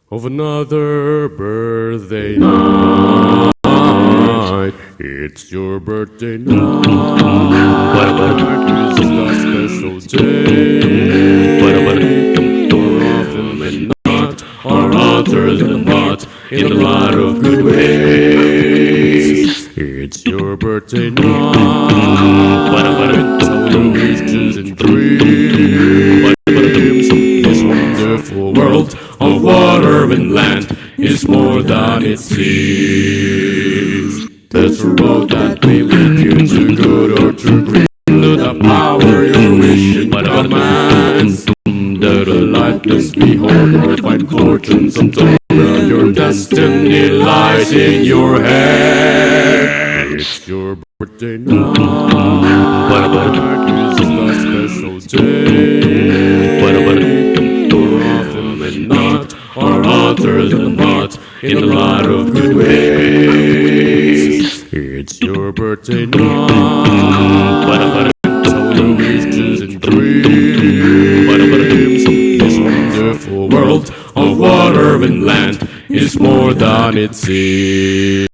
of another birthday night. It's your birthday night. It's a special day. More often than not, or other than not, in a lot of good ways. It's your birthday night. Your wishes and dreams. This wonderful world of water and land is more than it seems. There's a road that may lead you to good or to green. To the power your wish and commands. That a lifeless behold or find fortune sometime. Your destiny lies in your head. It's your birthday night. It's a special day. More often than not, or other than not, in a lot of good ways. It's your birthday night. Your wishes and dreams. This wonderful world of water and land is more than it seems.